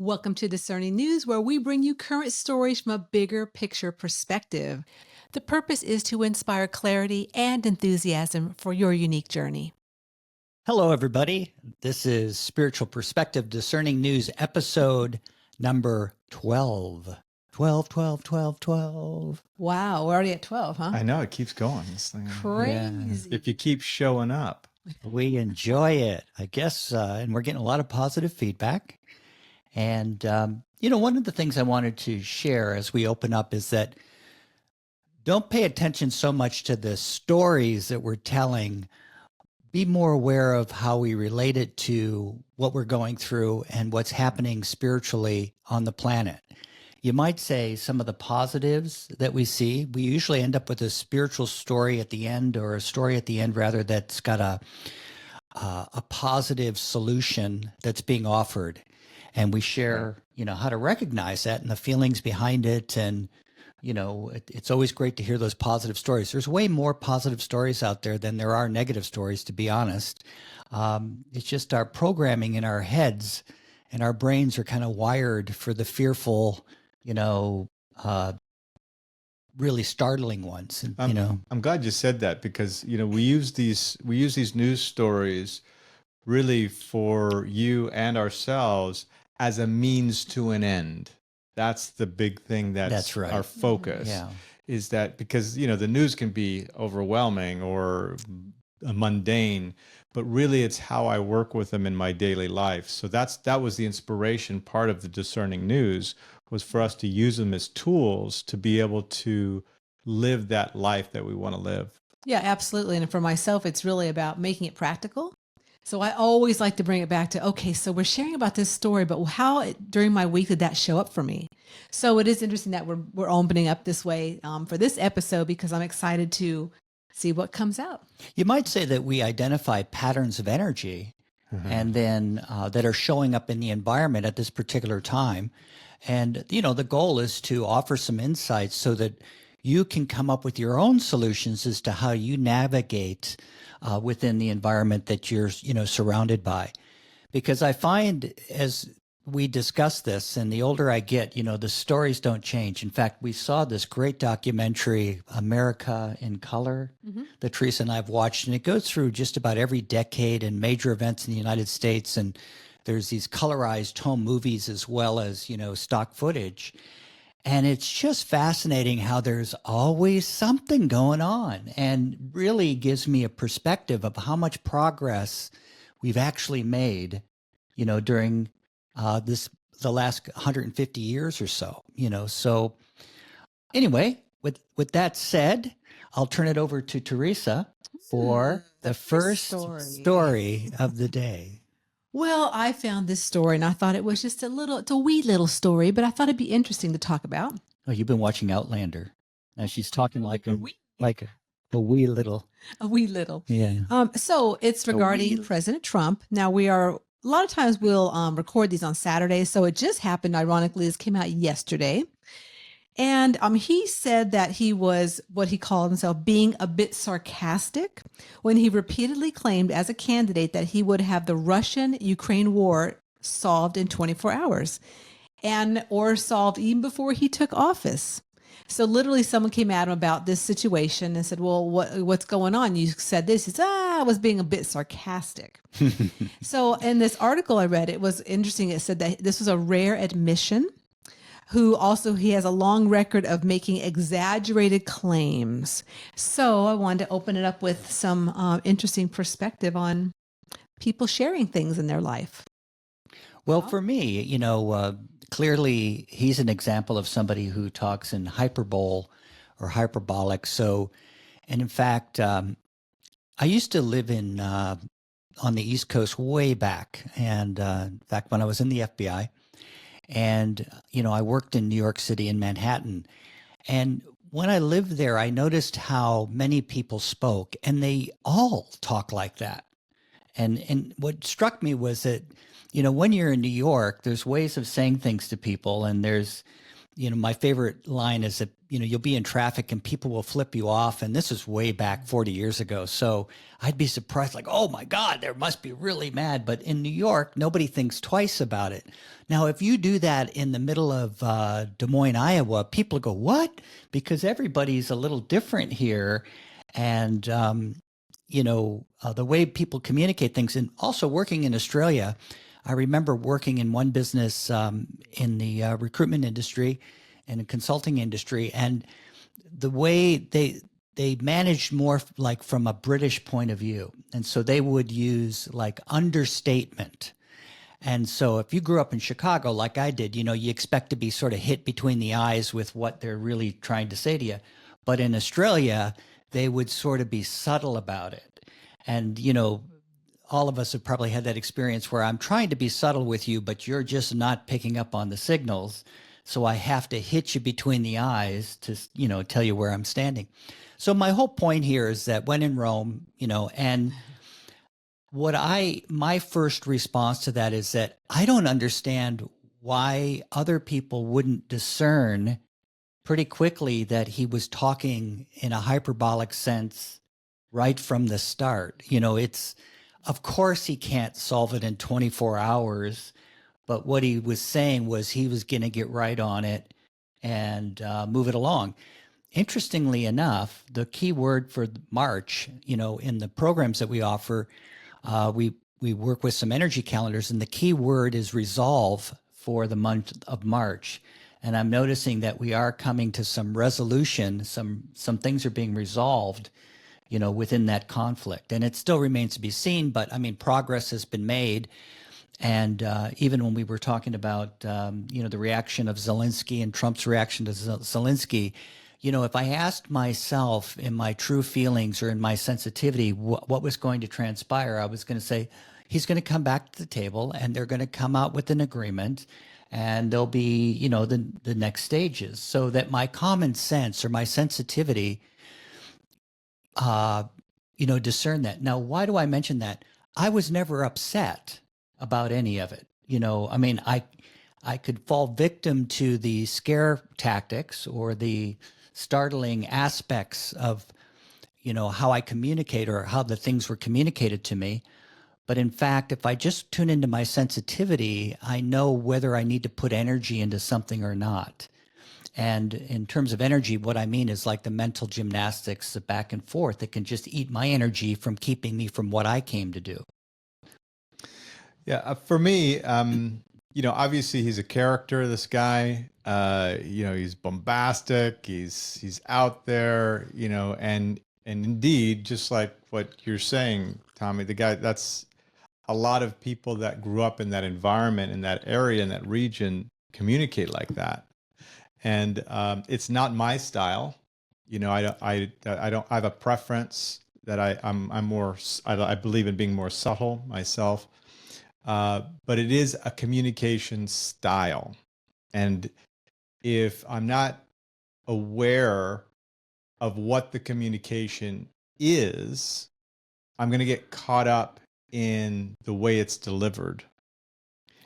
Welcome to Discerning News, where we bring you current stories from a bigger picture perspective. The purpose is to inspire clarity and enthusiasm for your unique journey. Hello, everybody. This is Spiritual Perspective Discerning News episode number 12. 12, 12, 12, 12. Wow, we're already at 12, huh? I know it keeps going. This thing, Crazy. if you keep showing up. We enjoy it, I guess, and we're getting a lot of positive feedback. And, one of the things I wanted to share as we open up is that don't pay attention so much to the stories that we're telling. Be more aware of how we relate it to what we're going through and what's happening spiritually on the planet. You might say some of the positives that we see, we usually end up with a spiritual story at the end, or a story at the end rather, that's got a positive solution that's being offered. And we share, how to recognize that and the feelings behind it. And, it's always great to hear those positive stories. There's way more positive stories out there than there are negative stories, to be honest. It's just our programming in our heads and our brains are kind of wired for the fearful, really startling ones. And, I'm glad you said that because we use these news stories really for you and ourselves as a means to an end. That's the big thing. That's right. Our focus. Yeah. Is that because the news can be overwhelming or mundane, but really it's how I work with them in my daily life. So that was the inspiration. Part of the Discerning News was for us to use them as tools to be able to live that life that we want to live. Yeah, absolutely. And for myself, it's really about making it practical. So I always like to bring it back to, okay, so we're sharing about this story, but during my week did that show up for me? So it is interesting that we're opening up this way for this episode, because I'm excited to see what comes out. You might say that we identify patterns of energy and then that are showing up in the environment at this particular time. And, the goal is to offer some insights so that you can come up with your own solutions as to how you navigate within the environment that you're, surrounded by. Because I find as we discuss this, and the older I get, the stories don't change. In fact, we saw this great documentary, America in Color, that Teresa and I have watched, and it goes through just about every decade and major events in the United States. And there's these colorized home movies as well as, stock footage. And it's just fascinating how there's always something going on, and really gives me a perspective of how much progress we've actually made, during the last 150 years or so, So anyway, with that said, I'll turn it over to Teresa for the first story of the day. Well, I found this story and I thought it was just it's a wee little story, but I thought it'd be interesting to talk about. Oh, you've been watching Outlander. Now she's talking like a wee little. A wee little. Yeah. So it's regarding President Trump. Now a lot of times we'll record these on Saturdays. So it just happened, ironically, this came out yesterday. And he said that he was what he called himself being a bit sarcastic when he repeatedly claimed as a candidate that he would have the Russian-Ukraine war solved in 24 hours or solved even before he took office. So literally someone came at him about this situation and said, well, what's going on? You said this. He said, I was being a bit sarcastic. So in this article I read, it was interesting. It said that this was a rare admission. He has a long record of making exaggerated claims. So I wanted to open it up with some interesting perspective on people sharing things in their life. Well, for me, clearly he's an example of somebody who talks in hyperbole or hyperbolic. So, and in fact, I used to live on the East Coast way back. And in fact, when I was in the FBI, and, I worked in New York City in Manhattan. And when I lived there, I noticed how many people spoke, and they all talk like that. And what struck me was that, when you're in New York, there's ways of saying things to people, and there's, my favorite line is that, you'll be in traffic and people will flip you off. And this is way back 40 years ago. So I'd be surprised, like, oh my God, they must be really mad. But in New York, nobody thinks twice about it. Now, if you do that in the middle of Des Moines, Iowa, people go, what? Because everybody's a little different here. And, the way people communicate things, and also working in Australia, I remember working in one business in the recruitment industry and the consulting industry, and the way they managed more like from a British point of view. And so they would use like understatement. And so if you grew up in Chicago like I did, you expect to be sort of hit between the eyes with what they're really trying to say to you. But in Australia, they would sort of be subtle about it. And, all of us have probably had that experience where I'm trying to be subtle with you, but you're just not picking up on the signals. So I have to hit you between the eyes to, tell you where I'm standing. So my whole point here is that when in Rome, and my first response to that is that I don't understand why other people wouldn't discern pretty quickly that he was talking in a hyperbolic sense right from the start. Of course he can't solve it in 24 hours. But what he was saying was he was going to get right on it and move it along. Interestingly enough, the key word for March, in the programs that we offer, we work with some energy calendars, and the key word is resolve for the month of March. And I'm noticing that we are coming to some resolution. Some things are being resolved, within that conflict. And it still remains to be seen, but I mean, progress has been made. And even when we were talking about, the reaction of Zelensky and Trump's reaction to Zelensky, if I asked myself in my true feelings or in my sensitivity what was going to transpire, I was going to say, he's going to come back to the table and they're going to come out with an agreement and there'll be, the next stages. So that my common sense or my sensitivity, discern that. Now, why do I mention that? I was never upset about any of it. I could fall victim to the scare tactics or the startling aspects of, how I communicate or how the things were communicated to me. But in fact, if I just tune into my sensitivity, I know whether I need to put energy into something or not. And in terms of energy, what I mean is like the mental gymnastics, the back and forth that can just eat my energy from keeping me from what I came to do. Yeah, for me, obviously he's a character, this guy. He's bombastic, he's out there, and indeed, just like what you're saying, Tommy, the guy, that's a lot of people that grew up in that environment, in that area, in that region, communicate like that. And it's not my style. I have a preference that I believe in being more subtle myself. But it is a communication style. And if I'm not aware of what the communication is, I'm going to get caught up in the way it's delivered.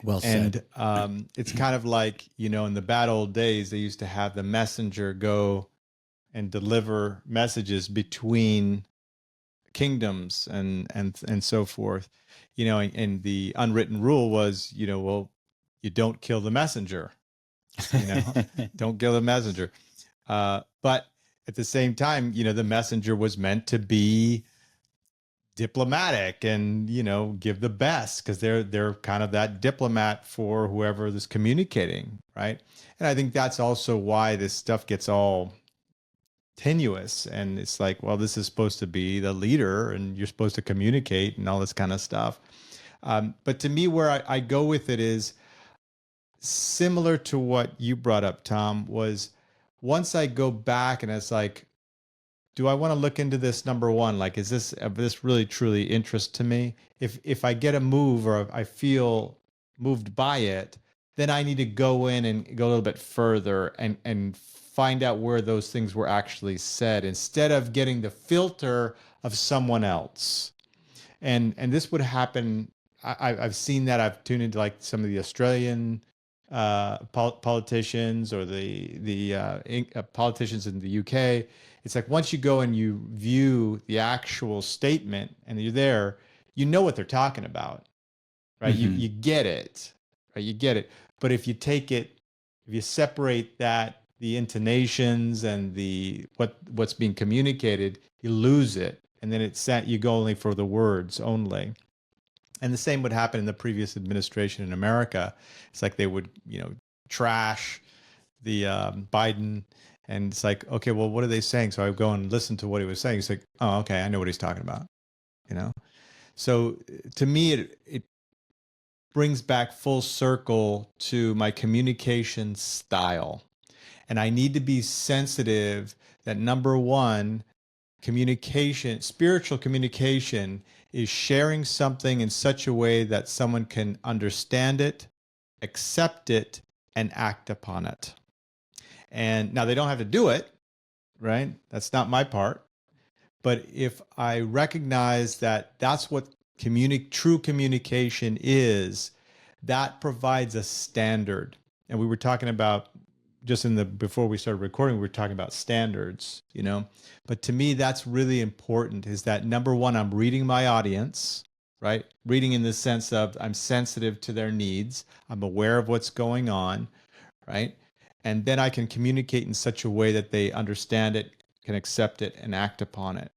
Well said. And it's kind of like, in the bad old days, they used to have the messenger go and deliver messages between kingdoms and so forth, and the unwritten rule was, well, you don't kill the messenger, don't kill the messenger. But at the same time, the messenger was meant to be diplomatic and, give the best because they're kind of that diplomat for whoever is communicating. Right. And I think that's also why this stuff gets all tenuous, and it's like, well, this is supposed to be the leader and you're supposed to communicate and all this kind of stuff. But to me, where I go with it is similar to what you brought up, Tom, was once I go back and it's like, do I want to look into this? Number one, like, is this really truly interest to me? If I get a move or I feel moved by it, then I need to go in and go a little bit further and find out where those things were actually said instead of getting the filter of someone else. And this would happen. I've seen that. I've tuned into like some of the Australian politicians or the politicians in the UK. It's like once you go and you view the actual statement and you're there, you know what they're talking about, right? You get it, right? You get it. But if you take it, if you separate that, the intonations and what's being communicated, you lose it, and then you go only for the words only. And the same would happen in the previous administration in America. It's like they would, trash the Biden, and it's like, okay, well, what are they saying? So I go and listen to what he was saying. It's like, oh, okay, I know what he's talking about, So to me, it brings back full circle to my communication style. And I need to be sensitive that number one, spiritual communication is sharing something in such a way that someone can understand it, accept it, and act upon it. And now they don't have to do it, right? That's not my part. But if I recognize that that's what true communication is, that provides a standard. And we were talking about before we started recording, we were talking about standards, But to me, that's really important, is that number one, I'm reading my audience, right? Reading in the sense of I'm sensitive to their needs. I'm aware of what's going on, right? And then I can communicate in such a way that they understand it, can accept it, and act upon it.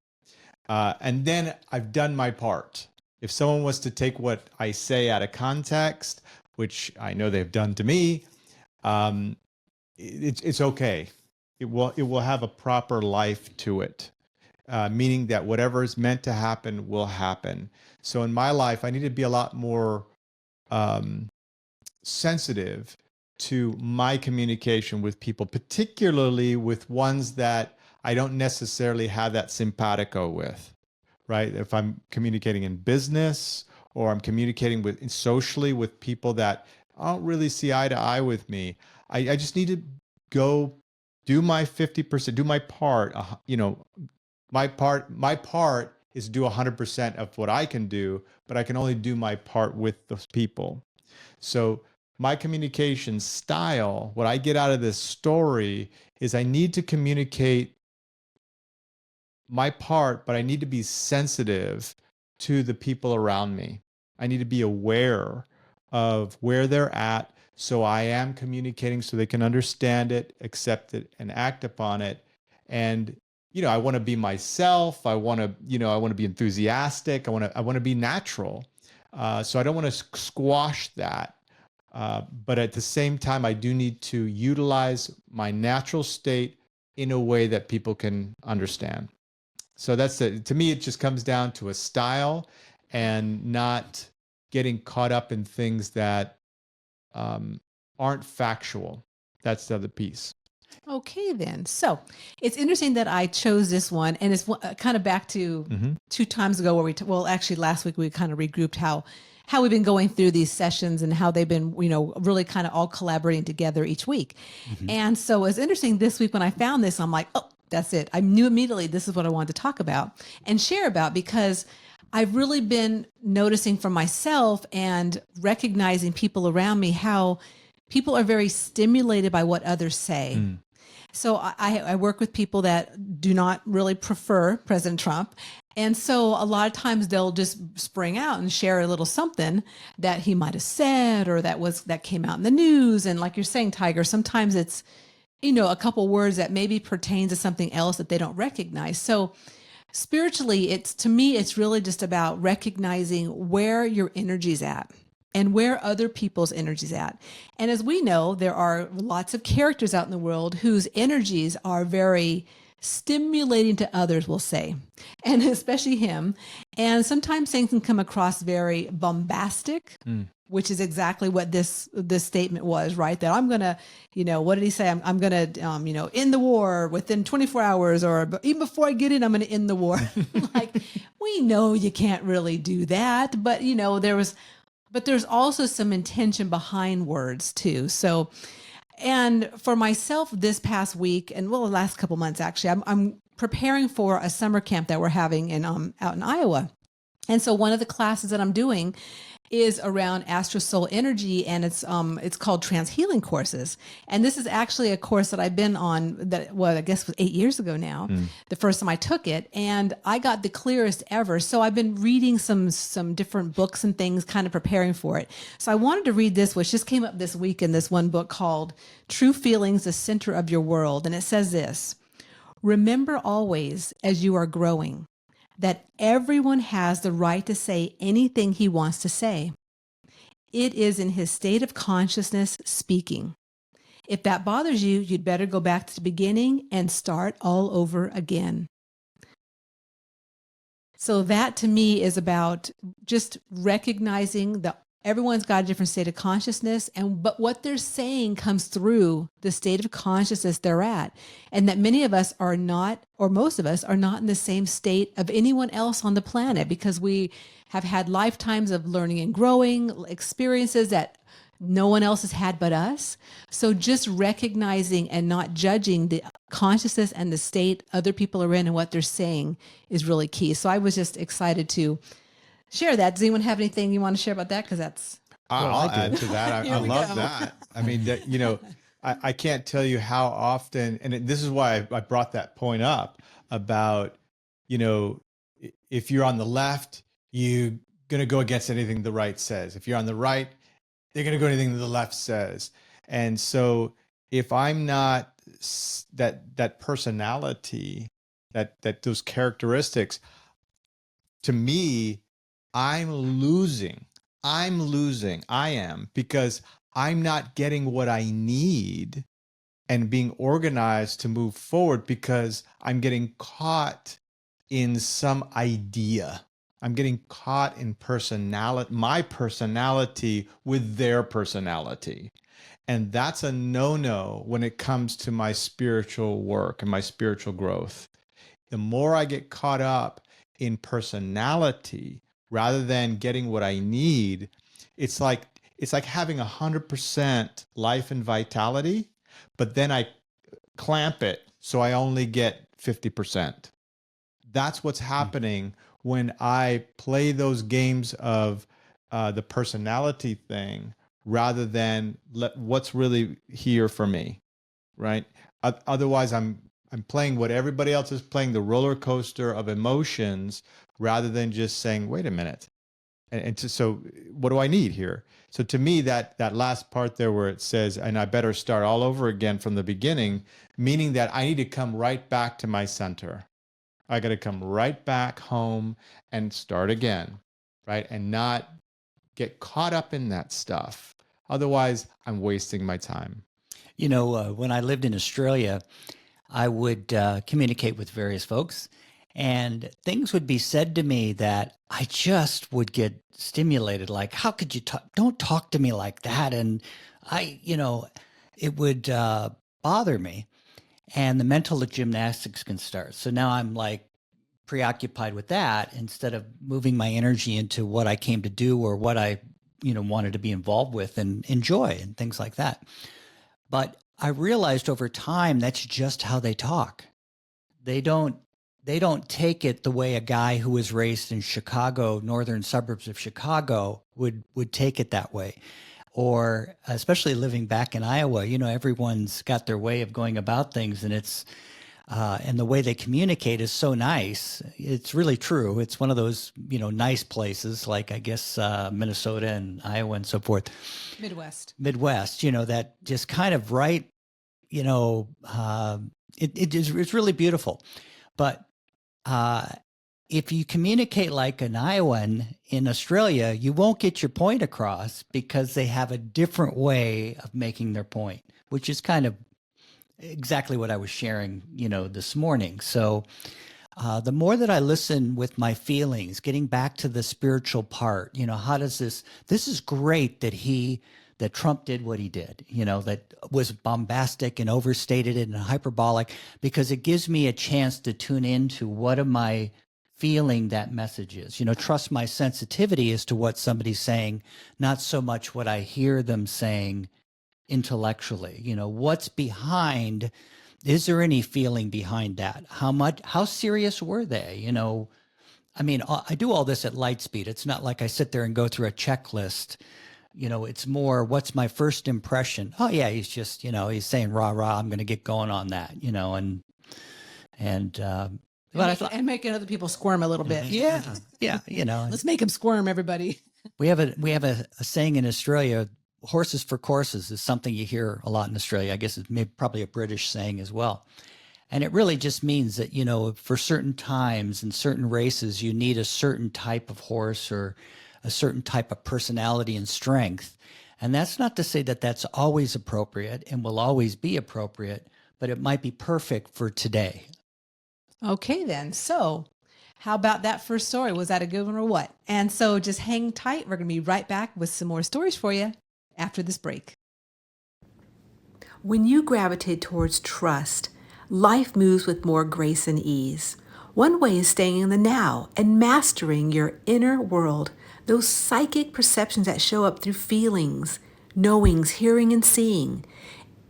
And then I've done my part. If someone was to take what I say out of context, which I know they've done to me, it's okay. It will have a proper life to it, meaning that whatever is meant to happen will happen. So in my life, I need to be a lot more sensitive to my communication with people, particularly with ones that I don't necessarily have that simpatico with, right? If I'm communicating in business or I'm communicating socially with people that don't really see eye to eye with me, I just need to go do my 50%, do my part. My part is do 100% of what I can do, but I can only do my part with those people. So my communication style, what I get out of this story is I need to communicate my part, but I need to be sensitive to the people around me. I need to be aware of where they're at, so I am communicating so they can understand it, accept it, and act upon it. And I want to be myself. I want to be enthusiastic. I want to be natural. So I don't want to squash that. But at the same time, I do need to utilize my natural state in a way that people can understand. So that's it. To me, it just comes down to a style and not getting caught up in things that aren't factual. That's the other piece. Okay, then. So it's interesting that I chose this one, and it's kind of back to 2 times ago where actually last week we kind of regrouped how we've been going through these sessions and how they've been, really kind of all collaborating together each week. And so it's interesting this week when I found this, I'm like, oh, that's it. I knew immediately this is what I wanted to talk about and share about, because I've really been noticing for myself and recognizing people around me how people are very stimulated by what others say. So I work with people that do not really prefer President Trump. And so a lot of times they'll just spring out and share a little something that he might have said or that came out in the news. And like you're saying, Tiger, sometimes it's, a couple words that maybe pertains to something else that they don't recognize. So spiritually, to me, it's really just about recognizing where your energy's at and where other people's energy's at. And as we know, there are lots of characters out in the world whose energies are very stimulating to others, we'll say, and especially him. And sometimes things can come across very bombastic, which is exactly what this statement was, right? That I'm going to, what did he say? I'm going to, end the war within 24 hours, or even before I get in, I'm going to end the war. Like, we know you can't really do that, but there's also some intention behind words too. So, and for myself this past week, and the last couple months, actually, I'm preparing for a summer camp that we're having out in Iowa. And so one of the classes that I'm doing is around astral soul energy, and it's called Trans Healing Courses. And this is actually a course that I've been on that, well, I guess was 8 years ago now, the first time I took it, and I got the clearest ever. So I've been reading some different books and things, kind of preparing for it. So I wanted to read this, which just came up this week in this one book called True Feelings, the Center of Your World. And it says this: remember always, as you are growing, that everyone has the right to say anything he wants to say. It is in his state of consciousness speaking. If that bothers you, you'd better go back to the beginning and start all over again. So that to me is about just recognizing that everyone's got a different state of consciousness, but what they're saying comes through the state of consciousness they're at, and that many of us are not, or most of us are not in the same state of anyone else on the planet, because we have had lifetimes of learning and growing, experiences that no one else has had but us. So just recognizing and not judging the consciousness and the state other people are in and what they're saying is really key. So I was just excited to share that. Does anyone have anything you want to share about that? Because that's... I'll add to that. I love that. I mean, that, you know, I can't tell you how often, and this is why I brought that point up about, you know, if you're on the left, you're going to go against anything the right says. If you're on the right, they're going to go anything the left says. And so if I'm not that personality, that those characteristics, to me, I am, because I'm not getting what I need and being organized to move forward, because I'm getting caught in some idea. I'm getting caught in my personality with their personality. And that's a no-no when it comes to my spiritual work and my spiritual growth. The more I get caught up in personality rather than getting what I need, it's like having 100% life and vitality, but then I clamp it so I only get 50%. That's what's happening when I play those games of the personality thing rather than what's really here for me, right? Otherwise, I'm playing what everybody else is playing, the roller coaster of emotions, rather than just saying, wait a minute. So what do I need here? So to me, that last part there where it says, and I better start all over again from the beginning, meaning that I need to come right back to my center. I got to come right back home and start again, right? And not get caught up in that stuff. Otherwise, I'm wasting my time. You know, when I lived in Australia, I would communicate with various folks, and things would be said to me that I just would get stimulated. Like, how could you talk? Don't talk to me like that. And it would bother me. And the mental gymnastics can start. So now I'm like preoccupied with that instead of moving my energy into what I came to do or what I, wanted to be involved with and enjoy and things like that. But I realized over time, that's just how they talk. They don't take it the way a guy who was raised in Chicago, northern suburbs of Chicago would take it that way. Or especially living back in Iowa, everyone's got their way of going about things, and it's and the way they communicate is so nice. It's really true. It's one of those, nice places like, I guess, Minnesota and Iowa and so forth. Midwest, that just kind of right, it's really beautiful. But if you communicate like an Iowan in Australia, you won't get your point across because they have a different way of making their point, which is kind of exactly what I was sharing, this morning. So the more that I listen with my feelings, getting back to the spiritual part, how does this is great that Trump did what he did, that was bombastic and overstated and hyperbolic, because it gives me a chance to tune into what am I feeling that message is. Trust my sensitivity as to what somebody's saying, not so much what I hear them saying intellectually. What's behind, is there any feeling behind that? How serious were they? I mean, I do all this at light speed. It's not like I sit there and go through a checklist. It's more, what's my first impression? Oh yeah, he's just, he's saying rah rah. I'm going to get going on that, and but I thought, and making other people squirm a little bit. yeah, Let's make them squirm, everybody. we have a saying in Australia, horses for courses is something you hear a lot in Australia. I guess it's probably a British saying as well. And it really just means that, for certain times and certain races, you need a certain type of horse or a certain type of personality and strength. And that's not to say that that's always appropriate and will always be appropriate, but it might be perfect for today. Okay, then. So how about that first story? Was that a good one or what? And so just hang tight. We're going to be right back with some more stories for you after this break. When you gravitate towards trust, life moves with more grace and ease. One way is staying in the now and mastering your inner world, those psychic perceptions that show up through feelings, knowings, hearing, and seeing.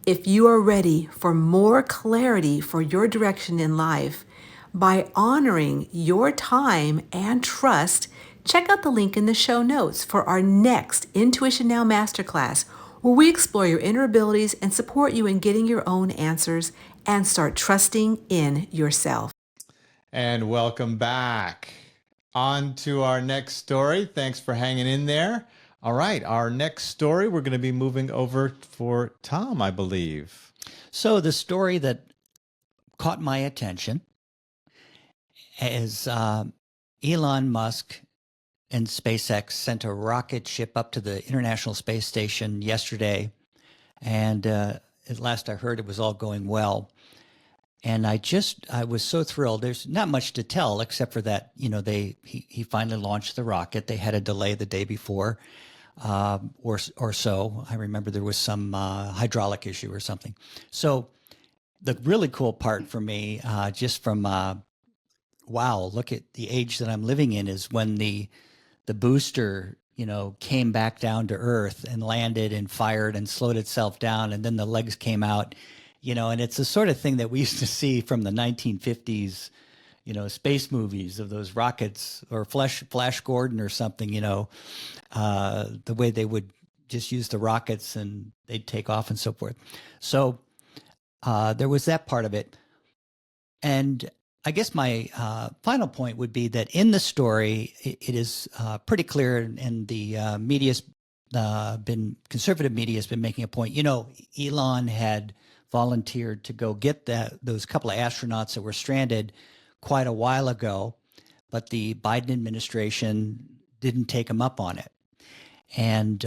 If you are ready for more clarity for your direction in life, by honoring your time and trust, check out the link in the show notes for our next Intuition Now Masterclass, where we explore your inner abilities and support you in getting your own answers and start trusting in yourself. And welcome back. On to our next story. Thanks for hanging in there. All right, our next story, we're going to be moving over for Tom, I believe. So the story that caught my attention is Elon Musk and SpaceX sent a rocket ship up to the International Space Station yesterday. And at last I heard it was all going well. And I was so thrilled. There's not much to tell except for that, he finally launched the rocket. They had a delay the day before or so. I remember there was some hydraulic issue or something. So the really cool part for me, just from, wow, look at the age that I'm living in, is when the booster, came back down to Earth and landed and fired and slowed itself down. And then the legs came out. And it's the sort of thing that we used to see from the 1950s, space movies of those rockets, or Flash Gordon or something, the way they would just use the rockets and they'd take off and so forth. So there was that part of it. And I guess my final point would be that in the story, it is pretty clear, and the conservative media has been making a point. Elon had volunteered to go get those couple of astronauts that were stranded quite a while ago, but the Biden administration didn't take him up on it. And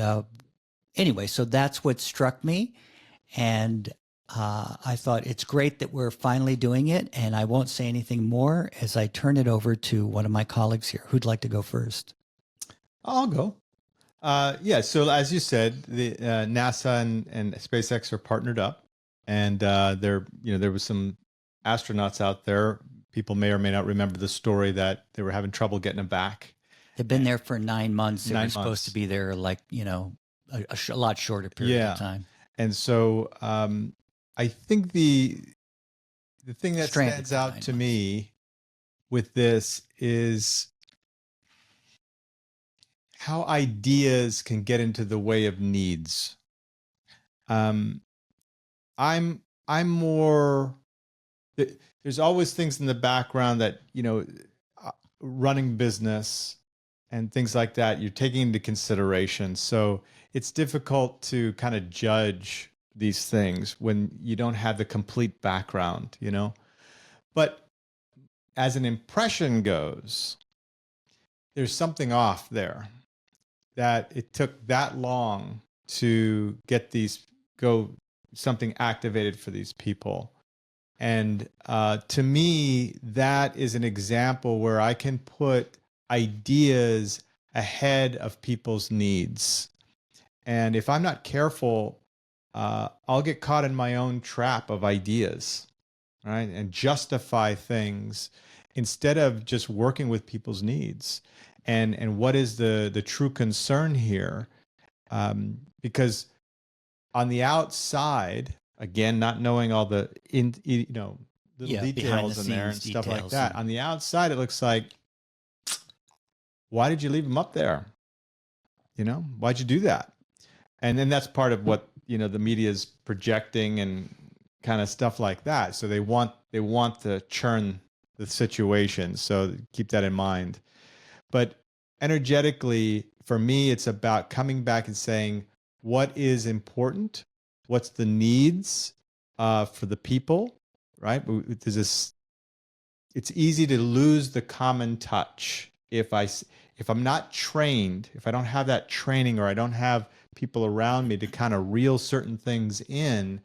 anyway, so that's what struck me. And I thought it's great that we're finally doing it. And I won't say anything more as I turn it over to one of my colleagues here. Who'd like to go first? I'll go. Yeah. So as you said, the NASA and SpaceX are partnered up. And there was some astronauts out there. People may or may not remember the story that they were having trouble getting them back. They've been there for 9 months. They were supposed to be there a lot shorter period of time. And so I think the thing that stands out to me with this is how ideas can get into the way of needs. I'm more, there's always things in the background that, running business and things like that, you're taking into consideration. So it's difficult to kind of judge these things when you don't have the complete background, But as an impression goes, there's something off there, that it took that long to get something activated for these people. And to me, that is an example where I can put ideas ahead of people's needs. And if I'm not careful, I'll get caught in my own trap of ideas, right? And justify things instead of just working with people's needs. And what is the true concern here? Because on the outside, again, not knowing all the little details in there and stuff like that. On the outside, it looks like why did you leave them up there? Why'd you do that? And then that's part of what, the media is projecting and kind of stuff like that. So they want to churn the situation. So keep that in mind. But energetically, for me, it's about coming back and saying, what is important? What's the needs for the people, right? There's this, it's easy to lose the common touch if I'm not trained, if I don't have that training, or I don't have people around me to kind of reel certain things in,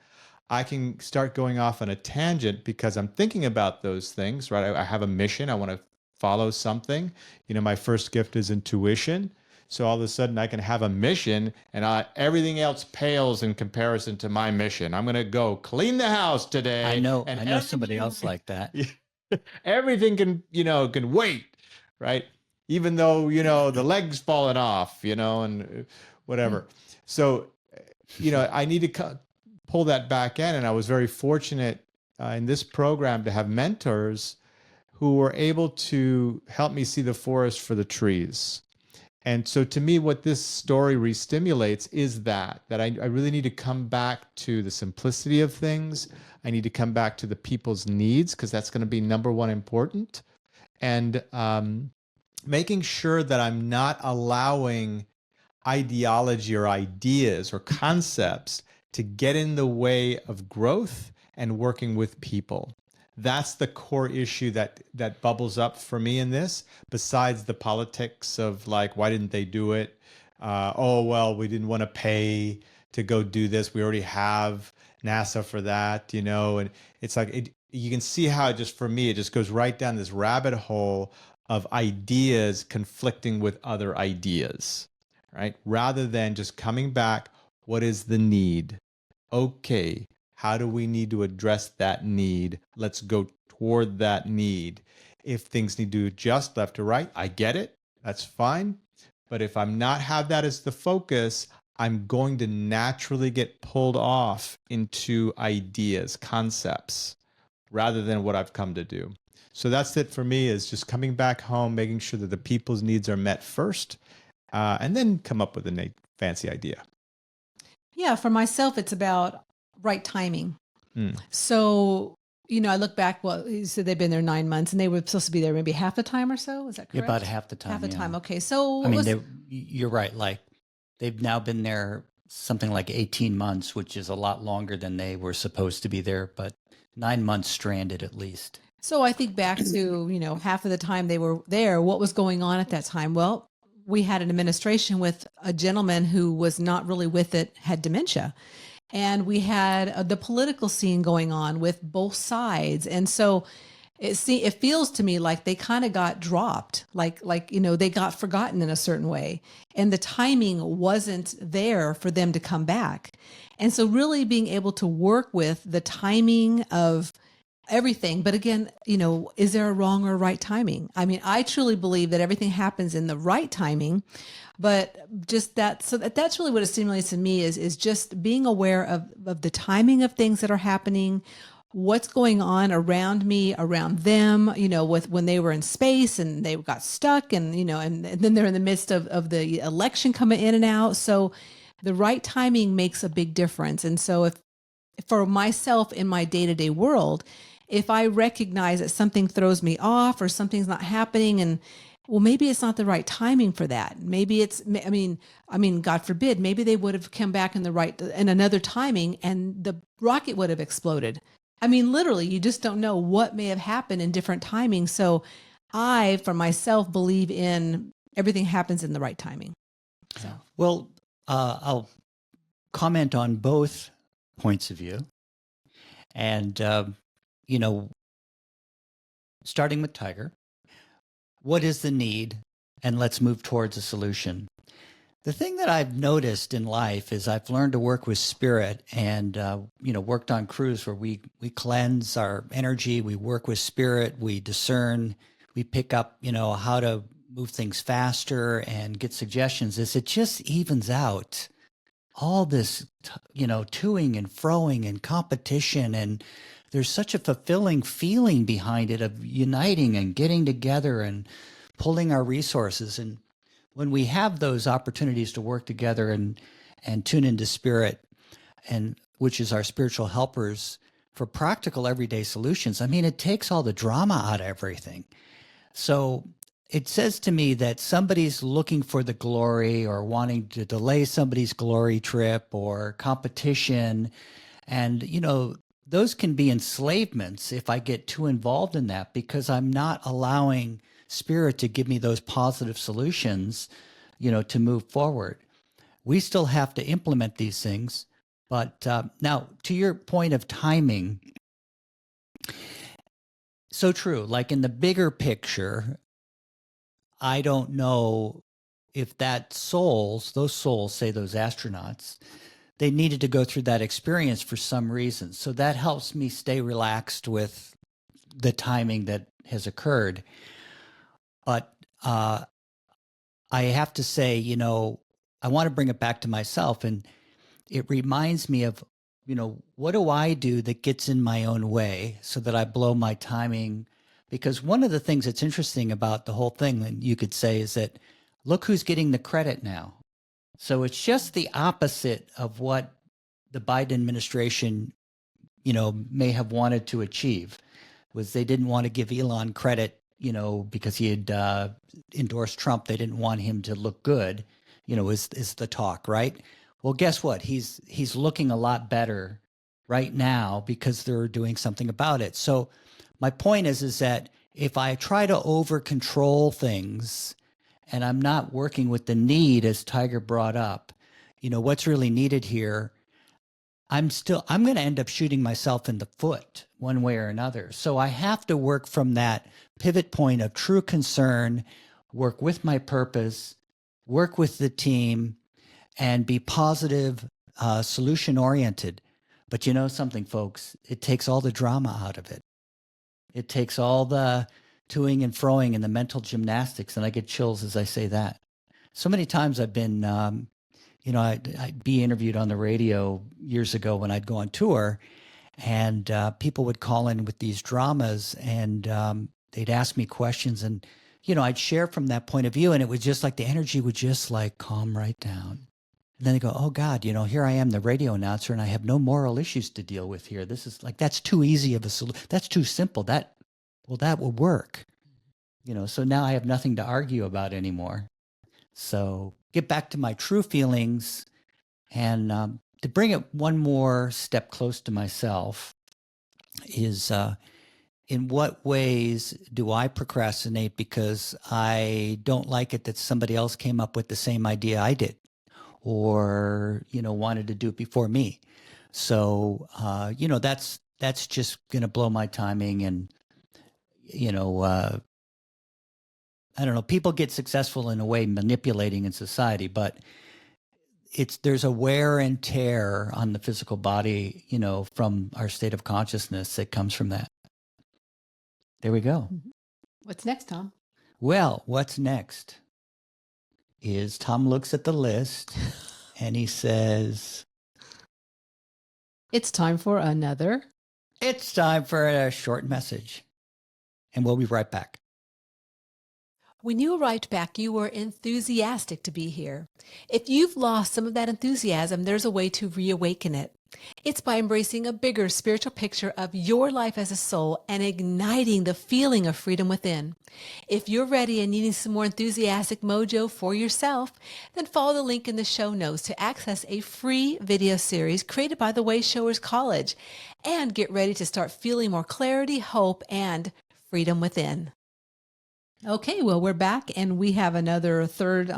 I can start going off on a tangent because I'm thinking about those things, right? I have a mission. I want to follow something. My first gift is intuition. So all of a sudden I can have a mission, and everything else pales in comparison to my mission. I'm going to go clean the house today. I know somebody else like that. Everything can wait, right? Even though, the leg's falling off, and whatever. So, I need to pull that back in. And I was very fortunate in this program to have mentors who were able to help me see the forest for the trees. And so to me, what this story re-stimulates is that I really need to come back to the simplicity of things. I need to come back to the people's needs, because that's going to be number one important. And making sure that I'm not allowing ideology or ideas or concepts to get in the way of growth and working with people. That's the core issue that bubbles up for me in this, besides the politics of like, why didn't they do it? We didn't want to pay to go do this. We already have NASA for that, and it's like, you can see how it just, for me, it just goes right down this rabbit hole of ideas conflicting with other ideas, right? Rather than just coming back, what is the need? Okay, how do we need to address that need? Let's go toward that need. If things need to adjust left to right, I get it. That's fine. But if I'm not have that as the focus, I'm going to naturally get pulled off into ideas, concepts, rather than what I've come to do. So that's it for me, is just coming back home, making sure that the people's needs are met first, and then come up with a fancy idea. Yeah, for myself, it's about right timing. So, I look back, you said they've been there 9 months, and they were supposed to be there maybe half the time or so. Is that correct? About half the time. Half the time. Okay. So, you're right. Like, they've now been there something like 18 months, which is a lot longer than they were supposed to be there, but 9 months stranded at least. So I think back to, half of the time they were there, what was going on at that time? Well, we had an administration with a gentleman who was not really with it, had dementia. And we had the political scene going on with both sides. And so it feels to me like they kind of got dropped, like they got forgotten in a certain way. And the timing wasn't there for them to come back. And so really being able to work with the timing of everything. But again, is there a wrong or right timing? I mean, I truly believe that everything happens in the right timing, but just that, so that's really what it stimulates in me is just being aware of the timing of things that are happening, what's going on around me, around them, with when they were in space and they got stuck and then they're in the midst of the election coming in and out. So the right timing makes a big difference. And so if for myself in my day-to-day world, if I recognize that something throws me off or something's not happening and maybe it's not the right timing for that. Maybe it's, I mean, God forbid, maybe they would have come back in another timing and the rocket would have exploded. I mean, literally, you just don't know what may have happened in different timings. So I, for myself, believe in everything happens in the right timing. So. Well, I'll comment on both points of view. And, starting with Tiger, what is the need? And let's move towards a solution. The thing that I've noticed in life is I've learned to work with spirit and, worked on crews where we cleanse our energy, we work with spirit, we discern, we pick up, how to move things faster and get suggestions. Is it just evens out all this, toing and froing and competition, and there's such a fulfilling feeling behind it of uniting and getting together and pulling our resources. And when we have those opportunities to work together and tune into spirit, and which is our spiritual helpers for practical everyday solutions, I mean, it takes all the drama out of everything. So it says to me that somebody's looking for the glory or wanting to delay somebody's glory trip or competition. And, you know, those can be enslavements if I get too involved in that, because I'm not allowing spirit to give me those positive solutions, you know, to move forward. We still have to implement these things. But now, to your point of timing, so true. Like in the bigger picture, I don't know if those souls, say those astronauts, they needed to go through that experience for some reason. So that helps me stay relaxed with the timing that has occurred. But I have to say, you know, I want to bring it back to myself, and it reminds me of, you know, what do I do that gets in my own way so that I blow my timing? Because one of the things that's interesting about the whole thing, that you could say, is that look who's getting the credit now. So it's just the opposite of what the Biden administration, you know, may have wanted to achieve. Was they didn't want to give Elon credit, you know, because he had endorsed Trump. They didn't want him to look good, you know, is the talk, right? Well, guess what? He's looking a lot better right now because they're doing something about it. So my point is that if I try to over control things and I'm not working with the need, as Tiger brought up, you know, what's really needed here, I'm going to end up shooting myself in the foot one way or another. So I have to work from that pivot point of true concern, work with my purpose, work with the team, and be positive, solution oriented. But you know something, folks, it takes all the drama out of it. It takes all the toing and froing and the mental gymnastics. And I get chills as I say that. So many times I've been, you know, I'd be interviewed on the radio years ago when I'd go on tour, and people would call in with these dramas, and they'd ask me questions, and, you know, I'd share from that point of view, and it was just like the energy would just like calm right down. And then they go, oh God, you know, here I am, the radio announcer, and I have no moral issues to deal with here. This is like, that's too easy of a solution. That's too simple. That will work. You know, so now I have nothing to argue about anymore. So get back to my true feelings, and to bring it one more step close to myself is, in what ways do I procrastinate because I don't like it that somebody else came up with the same idea I did, or, you know, wanted to do it before me? So, you know, that's just going to blow my timing. And, you know, I don't know, people get successful in a way manipulating in society, but there's a wear and tear on the physical body, you know, from our state of consciousness that comes from that. There we go. What's next, Tom? Well, what's next is Tom looks at the list and he says, It's time for another. it's time for a short message. And we'll be right back. When you arrived back, you were enthusiastic to be here. If you've lost some of that enthusiasm, there's a way to reawaken it. It's by embracing a bigger spiritual picture of your life as a soul and igniting the feeling of freedom within. If you're ready and needing some more enthusiastic mojo for yourself, then follow the link in the show notes to access a free video series created by the Wayshowers College and get ready to start feeling more clarity, hope, and freedom within. Okay, well, we're back, and we have another third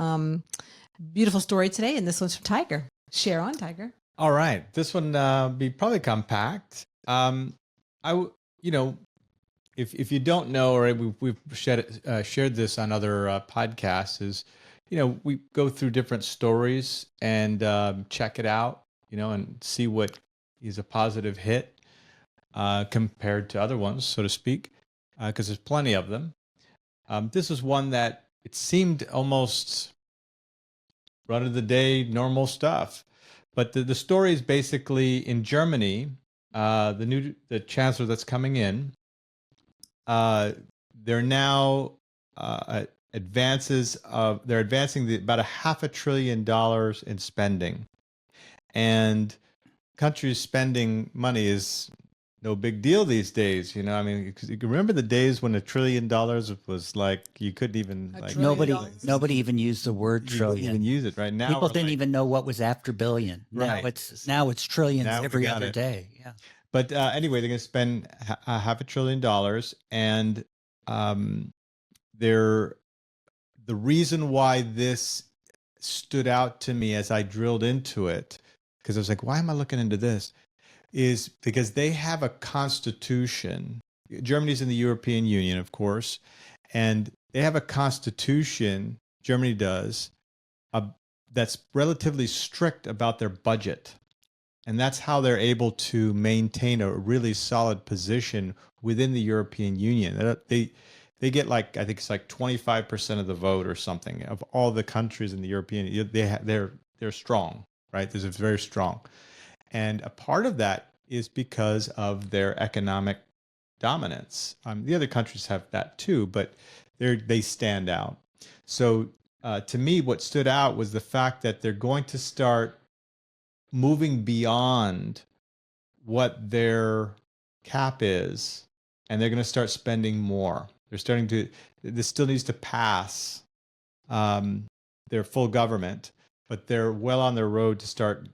beautiful story today, and this one's from Tiger. Share on, Tiger. All right, this one be probably compact. You know, if you don't know, or we've shared this on other podcasts, is, you know, we go through different stories and check it out, you know, and see what is a positive hit compared to other ones, so to speak, because there's plenty of them. This is one that it seemed almost run of the day, normal stuff. But the story is basically in Germany, the chancellor that's coming in, they're now they're advancing about $500 billion in spending, and countries spending money is no big deal these days. You know, I mean, 'cause you can remember the days when $1 trillion was like, you couldn't even A like trillion Nobody, dollars. nobody even used the word you couldn't trillion. even use it right now. People we're didn't like- even know what was after billion. Right. Now it's trillions Now we every got other it. day. Yeah. But anyway, they're going to spend $500 billion, and they're the reason why this stood out to me as I drilled into it, because I was like, why am I looking into this? Is because they have a constitution. Germany's in the European Union, of course, and they have a constitution, Germany does, that's relatively strict about their budget. And that's how they're able to maintain a really solid position within the European Union. They get like, I think it's like 25% of the vote or something of all the countries in the European Union. They're strong, right? This is very strong. And a part of that is because of their economic dominance. The other countries have that too, but they stand out. So to me, what stood out was the fact that they're going to start moving beyond what their cap is, and they're going to start spending more. They're starting to, this still needs to pass their full government, but they're well on their road to start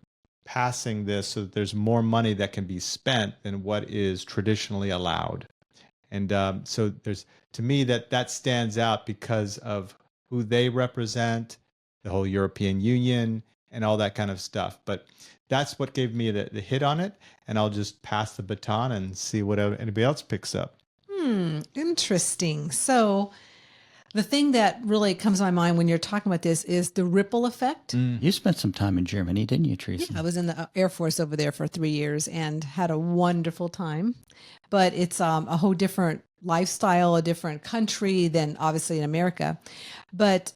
passing this so that there's more money that can be spent than what is traditionally allowed. And so there's, to me, that stands out because of who they represent, the whole European Union, and all that kind of stuff. But that's what gave me the hit on it. And I'll just pass the baton and see what anybody else picks up. Interesting. So the thing that really comes to my mind when you're talking about this is the ripple effect. You spent some time in Germany, didn't you, Teresa? Yeah, I was in the Air Force over there for 3 years and had a wonderful time. But it's a whole different lifestyle, a different country than obviously in America. But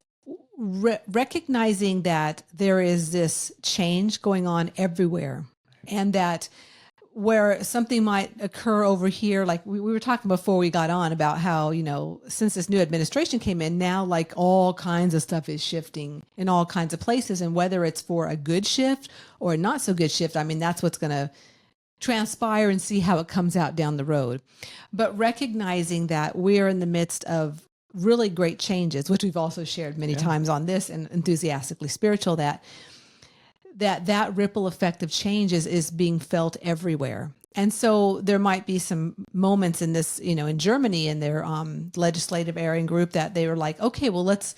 recognizing that there is this change going on everywhere, and that where something might occur over here, like we were talking before we got on about how, you know, since this new administration came in, now like all kinds of stuff is shifting in all kinds of places. And whether it's for a good shift or a not so good shift, I mean, that's what's going to transpire and see how it comes out down the road. But recognizing that we're in the midst of really great changes, which we've also shared many times on this and Enthusiastically Spiritual, that ripple effect of change is being felt everywhere. And so there might be some moments in this, you know, in Germany in their legislative area and group that they were like, okay, well, let's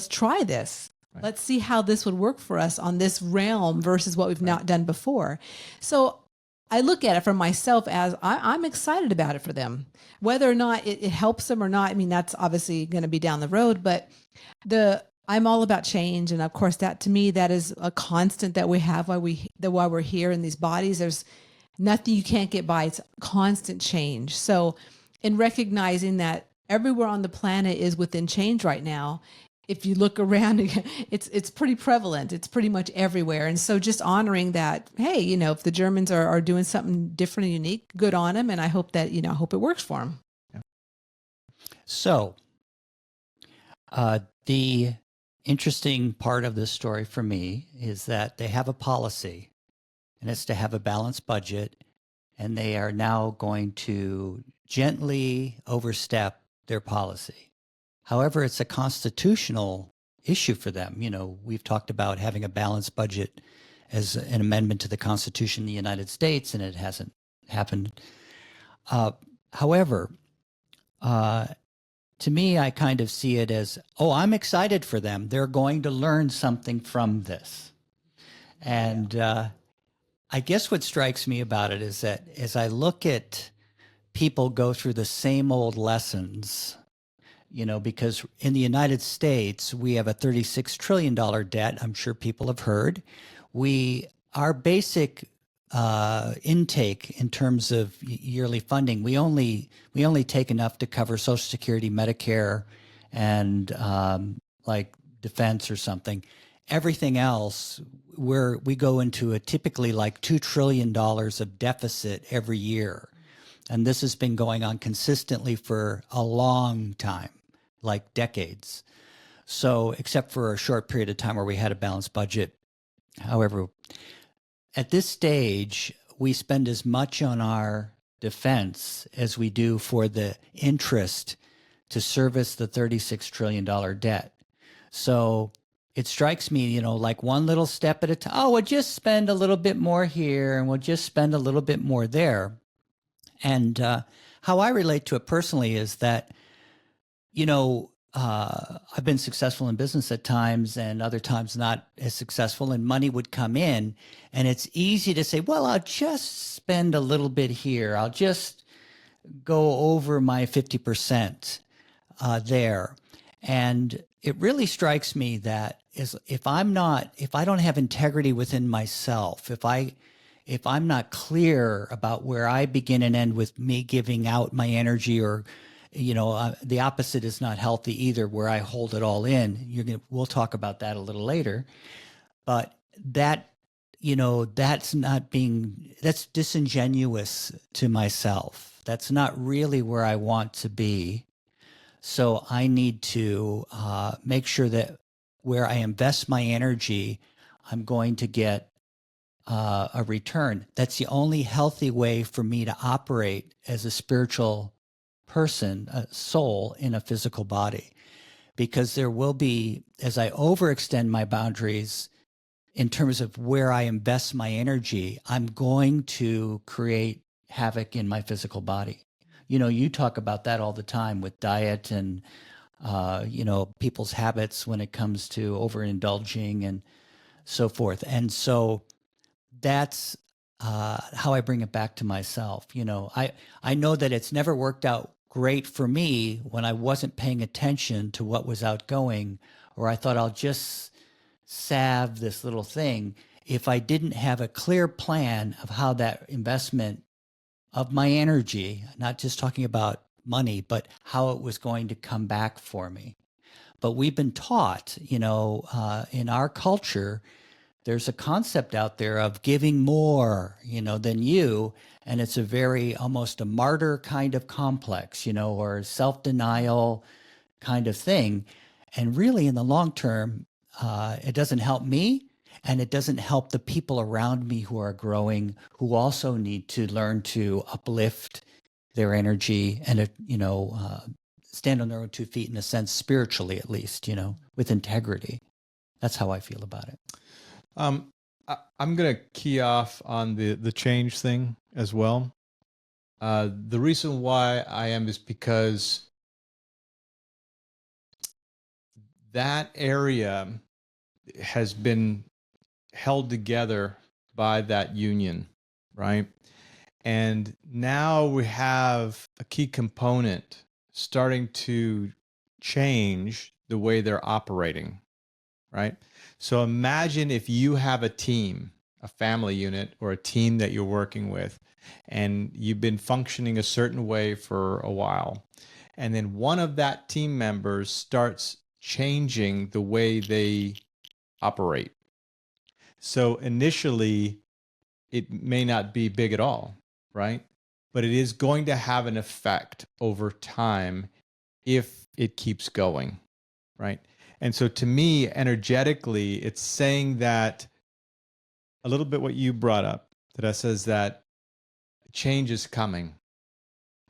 try this. Right. Let's see how this would work for us on this realm versus what we've not done before. So I look at it for myself as I'm excited about it for them. Whether or not it helps them or not, I mean, that's obviously going to be down the road, but I'm all about change. And of course, that to me, that is a constant that we have while we're here in these bodies. There's nothing you can't get by. It's constant change. So in recognizing that everywhere on the planet is within change right now, if you look around, it's pretty prevalent. It's pretty much everywhere. And so just honoring that, hey, you know, if the Germans are doing something different and unique, good on them. And I hope that, you know, I hope it works for them. Yeah. So the interesting part of this story for me is that they have a policy, and it's to have a balanced budget, and they are now going to gently overstep their policy. However, it's a constitutional issue for them. You know, we've talked about having a balanced budget as an amendment to the Constitution of the United States, and it hasn't happened. However, to me, I kind of see it as, oh, I'm excited for them. They're going to learn something from this. And I guess what strikes me about it is that as I look at people go through the same old lessons, you know, because in the United States, we have a $36 trillion debt. I'm sure people have heard. Our basic intake in terms of yearly funding, we only take enough to cover Social Security, Medicare, and like defense or something. Everything else, we go into a typically like $2 trillion of deficit every year. And this has been going on consistently for a long time. like decades. So, except for a short period of time where we had a balanced budget. However, at this stage, we spend as much on our defense as we do for the interest to service the $36 trillion debt. So it strikes me, you know, like one little step at a time. Oh, we'll just spend a little bit more here and we'll just spend a little bit more there. And how I relate to it personally is that, you know, I've been successful in business at times and other times not as successful, and money would come in. And it's easy to say, well, I'll just spend a little bit here. I'll just go over my 50% there. And it really strikes me that if I don't have integrity within myself, if I'm not clear about where I begin and end with me giving out my energy, or the opposite is not healthy either, where I hold it all in. We'll talk about that a little later. But that's disingenuous to myself. That's not really where I want to be. So I need to make sure that where I invest my energy, I'm going to get a return. That's the only healthy way for me to operate as a spiritual person, a soul in a physical body. Because there will be, as I overextend my boundaries in terms of where I invest my energy, I'm going to create havoc in my physical body. You know, you talk about that all the time with diet and, people's habits when it comes to overindulging and so forth. And so that's how I bring it back to myself. You know, I know that it's never worked out great for me when I wasn't paying attention to what was outgoing, or I thought I'll just salve this little thing. If I didn't have a clear plan of how that investment of my energy, not just talking about money, but how it was going to come back for me. But we've been taught, in our culture, there's a concept out there of giving more, than you. And it's almost a martyr kind of complex, or self-denial kind of thing. And really in the long term, it doesn't help me. And it doesn't help the people around me who are growing, who also need to learn to uplift their energy and, stand on their own 2 feet in a sense, spiritually at least, with integrity. That's how I feel about it. I'm going to key off on the change thing as well. The reason why I am is because that area has been held together by that union, right? And now we have a key component starting to change the way they're operating, right? So imagine if you have a team, a family unit, or a team that you're working with, and you've been functioning a certain way for a while, and then one of that team members starts changing the way they operate. So initially, it may not be big at all, right? But it is going to have an effect over time if it keeps going, right? And so to me, energetically, it's saying that a little bit what you brought up, that says that change is coming,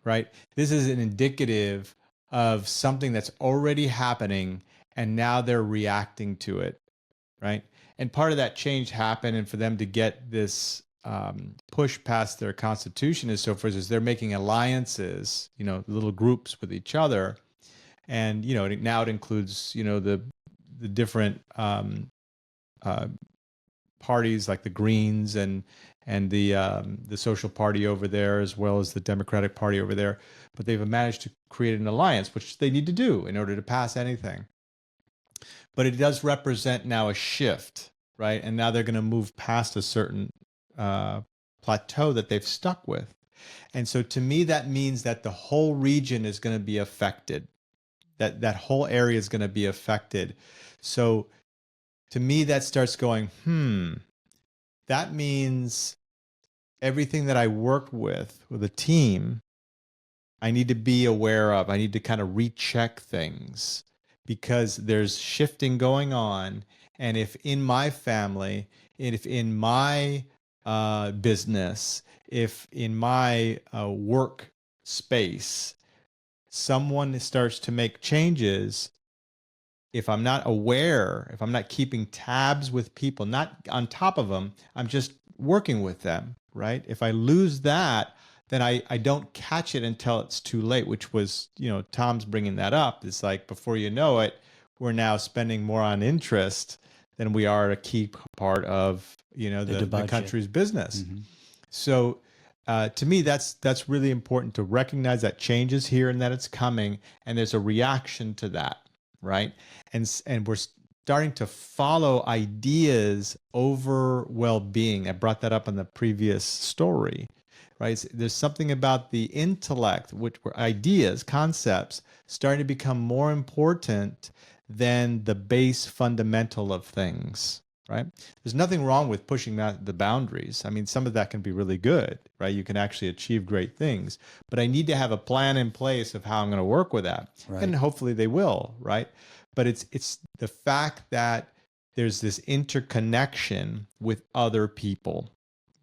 right? This is an indicative of something that's already happening, and now they're reacting to it, right? And part of that change happened, and for them to get this push past their constitution and so forth, is they're making alliances, little groups with each other. And, now it includes, the different parties like the Greens and the Social Party over there, as well as the Democratic Party over there. But they've managed to create an alliance, which they need to do in order to pass anything. But it does represent now a shift, right? And now they're going to move past a certain plateau that they've stuck with. And so to me, that means that the whole region is going to be affected. That whole area is going to be affected. So to me, that starts going, that means everything that I work with a team, I need to be aware of. I need to kind of recheck things because there's shifting going on. And if in my family, if in my business, if in my work space, someone starts to make changes, if I'm not aware, if I'm not keeping tabs with people, not on top of them, I'm just working with them, right? If I lose that, then I don't catch it until it's too late, which was, Tom's bringing that up. It's like before you know it, we're now spending more on interest than we are a key part of, the country's business. Mm-hmm. So to me, that's really important to recognize that change is here and that it's coming, and there's a reaction to that, right? And we're starting to follow ideas over well-being. I brought that up in the previous story, right? There's something about the intellect, which were ideas, concepts, starting to become more important than the base fundamental of things, right? There's nothing wrong with pushing the boundaries. I mean, some of that can be really good, right? You can actually achieve great things, but I need to have a plan in place of how I'm going to work with that. Right. And hopefully they will, right? But it's the fact that there's this interconnection with other people,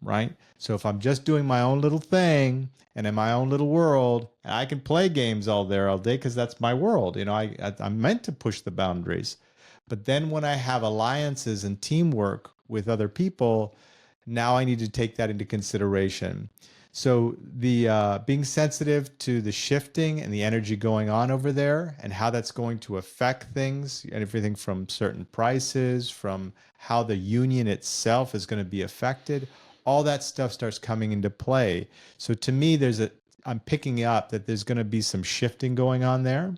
right? So if I'm just doing my own little thing and in my own little world, I can play games all day because that's my world. I'm meant to push the boundaries. But then when I have alliances and teamwork with other people, now I need to take that into consideration. So the being sensitive to the shifting and the energy going on over there and how that's going to affect things, and everything from certain prices, from how the union itself is going to be affected, all that stuff starts coming into play. So to me, I'm picking up that there's going to be some shifting going on there.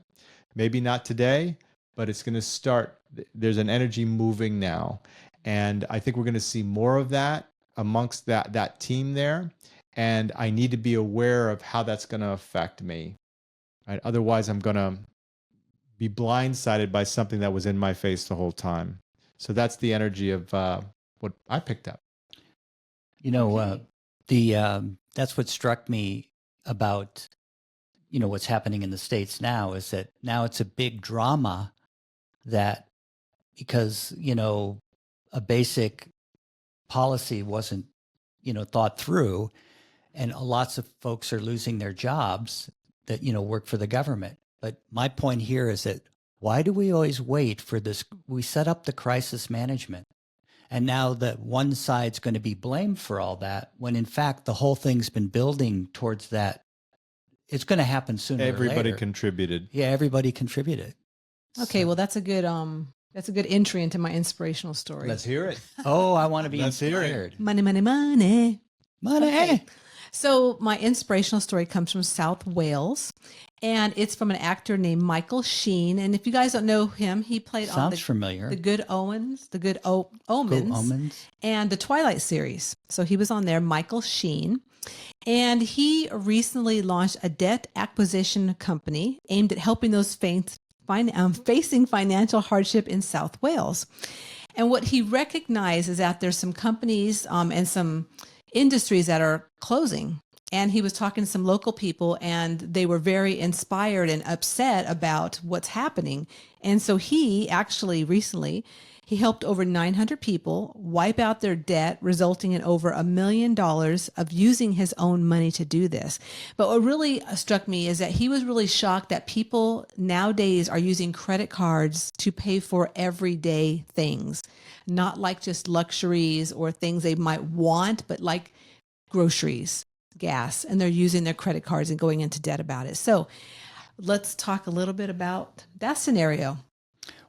Maybe not today, but it's going to start. There's an energy moving now. And I think we're going to see more of that amongst that team there. And I need to be aware of how that's going to affect me. Right? Otherwise, I'm going to be blindsided by something that was in my face the whole time. So that's the energy of what I picked up. That's what struck me about, what's happening in the States now is that now it's a big drama that because, a basic policy wasn't, thought through, and lots of folks are losing their jobs that, work for the government. But my point here is that why do we always wait for this? We set up the crisis management. And now that one side's going to be blamed for all that, when in fact the whole thing's been building towards that, it's going to happen sooner or later. Everybody contributed. Yeah, everybody contributed. Okay, well that's a good entry into my inspirational story. Let's hear it. Oh, I want to be Let's inspired. hear it. Money, money, money. Money. Okay. So my inspirational story comes from South Wales, and it's from an actor named Michael Sheen. And if you guys don't know him, he played on familiar. The Good Omens, and the Twilight series. So he was on there, Michael Sheen. And he recently launched a debt acquisition company aimed at helping those facing financial hardship in South Wales. And what he recognized is that there's some companies and some industries that are closing. And he was talking to some local people, and they were very inspired and upset about what's happening. And so he actually recently, he helped over 900 people wipe out their debt, resulting in over $1 million of using his own money to do this. But what really struck me is that he was really shocked that people nowadays are using credit cards to pay for everyday things, not like just luxuries or things they might want, but like groceries, gas, and they're using their credit cards and going into debt about it. So let's talk a little bit about that scenario.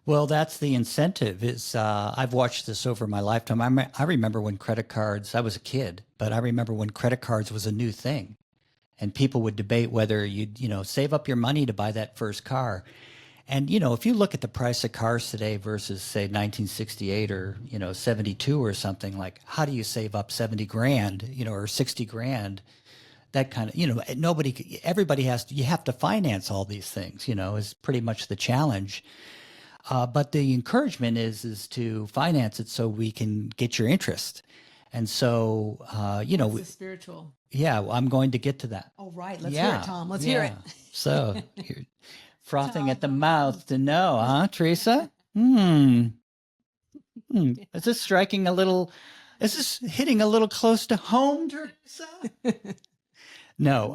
Well, that's the incentive. I've watched this over my lifetime. I remember when credit cards, I was a kid, but I remember when credit cards was a new thing, and people would debate whether you'd, save up your money to buy that first car. And, if you look at the price of cars today versus no, 1968 or, 72 or something, like how do you save up 70 grand, or 60 grand? That kind of, you have to finance all these things, is pretty much the challenge. But the encouragement is to finance it so we can get your interest. And so, It's a spiritual. yeah, I'm going to get to that. Oh, right. Let's hear it, Tom. Let's hear it. So you're frothing at the mouth to know, huh, Teresa? Is this striking a little, is this hitting a little close to home, Teresa? No,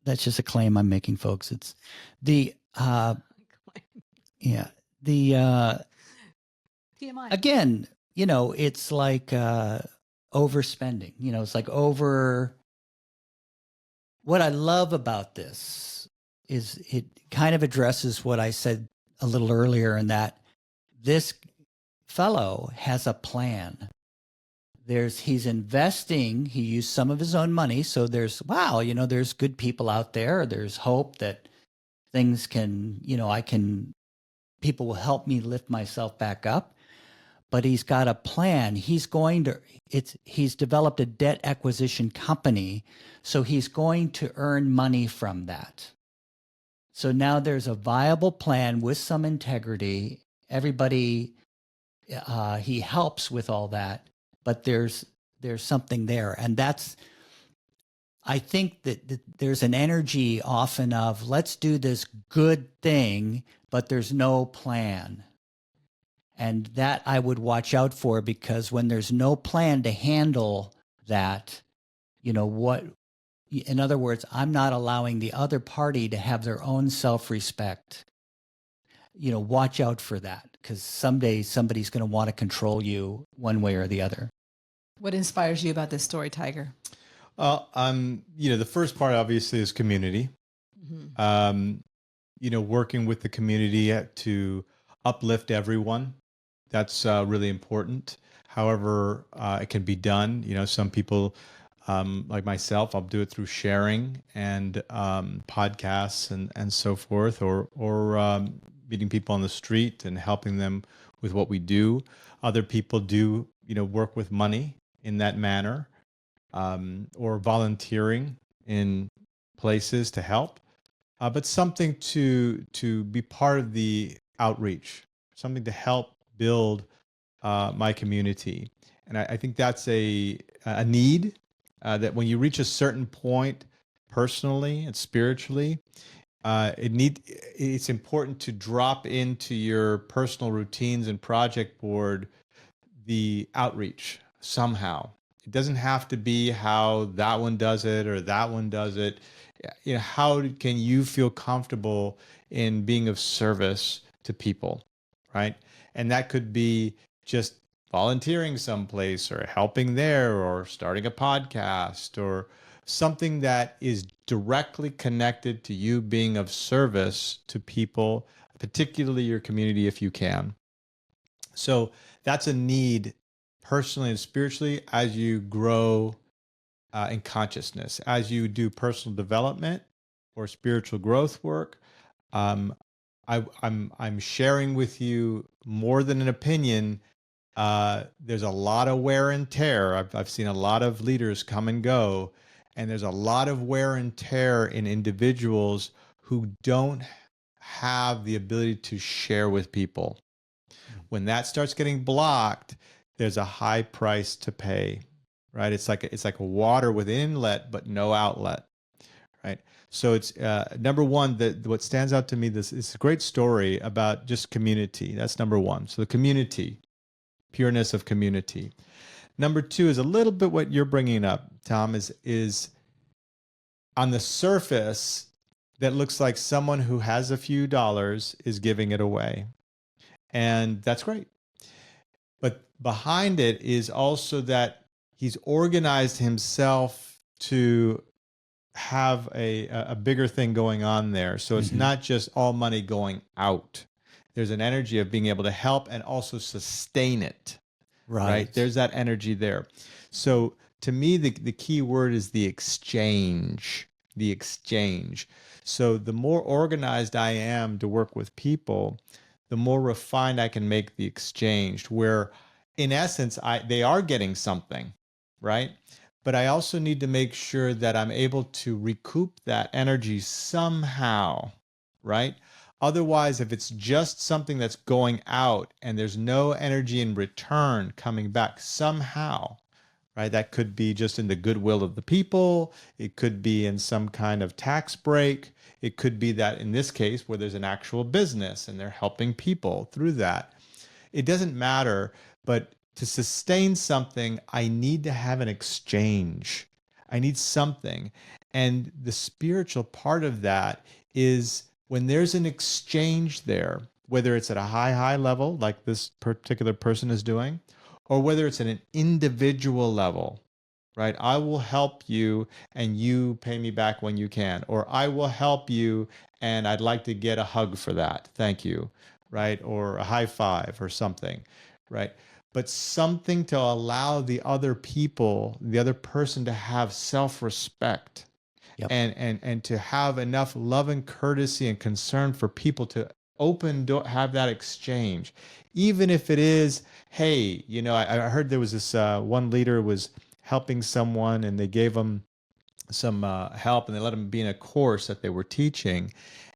that's just a claim I'm making, folks. It's the, yeah, the, TMI. again, it's like overspending. It's like what I love about this is it kind of addresses what I said a little earlier, in that this fellow has a plan. He's investing, he used some of his own money. So there's good people out there. There's hope that things can, people will help me lift myself back up. But he's got a plan. He's developed a debt acquisition company. So he's going to earn money from that. So now there's a viable plan with some integrity. Everybody, he helps with all that, but there's something there. And I think that there's an energy often of, let's do this good thing, but there's no plan. And that I would watch out for, because when there's no plan to handle that, in other words, I'm not allowing the other party to have their own self-respect. Watch out for that, because someday somebody's going to want to control you one way or the other. What inspires you about this story, Tiger? The first part obviously is community. Mm-hmm. Working with the community to uplift everyone. That's really important. However, it can be done. Some people, like myself, I'll do it through sharing and podcasts and so forth, or meeting people on the street and helping them with what we do. Other people do, work with money in that manner, or volunteering in places to help. But something to be part of the outreach, something to help build my community. And I think that's a need that when you reach a certain point personally and spiritually, it's important to drop into your personal routines and project board the outreach somehow. It doesn't have to be how that one does it or that one does it. How can you feel comfortable in being of service to people, right? And that could be just volunteering someplace, or helping there, or starting a podcast, or something that is directly connected to you being of service to people, particularly your community, if you can. So that's a need personally and spiritually as you grow in consciousness, as you do personal development or spiritual growth work. I'm sharing with you more than an opinion. There's a lot of wear and tear. I've seen a lot of leaders come and go, and there's a lot of wear and tear in individuals who don't have the ability to share with people. When that starts getting blocked, there's a high price to pay, right? It's like a water with inlet but no outlet, right? So it's number one, that what stands out to me, this is a great story about just community. That's number one. So the community, pureness of community. Number two is a little bit what you're bringing up, Tom, is on the surface that looks like someone who has a few dollars is giving it away. And that's great. But behind it is also that he's organized himself to have a bigger thing going on there. So it's not just all money going out. There's an energy of being able to help and also sustain it. Right? There's that energy there. So to me, the key word is the exchange. The exchange. So the more organized I am to work with people, the more refined I can make the exchange, where in essence, they are getting something, right? But I also need to make sure that I'm able to recoup that energy somehow, right? Otherwise, if it's just something that's going out and there's no energy in return coming back somehow, right? That could be just in the goodwill of the people. It could be in some kind of tax break. It could be that in this case where there's an actual business and they're helping people through that. It doesn't matter, but to sustain something, I need to have an exchange. I need something. And the spiritual part of that is when there's an exchange there, whether it's at a high level, like this particular person is doing, or whether it's at an individual level, right? I will help you and you pay me back when you can, or I will help you and I'd like to get a hug for that. Thank you, right? Or a high five or something, right? But something to allow the other people, the other person to have self-respect. Yep. And to have enough love and courtesy and concern for people to have that exchange, even if it is, hey, I heard there was this one leader was helping someone and they gave them some help and they let them be in a course that they were teaching,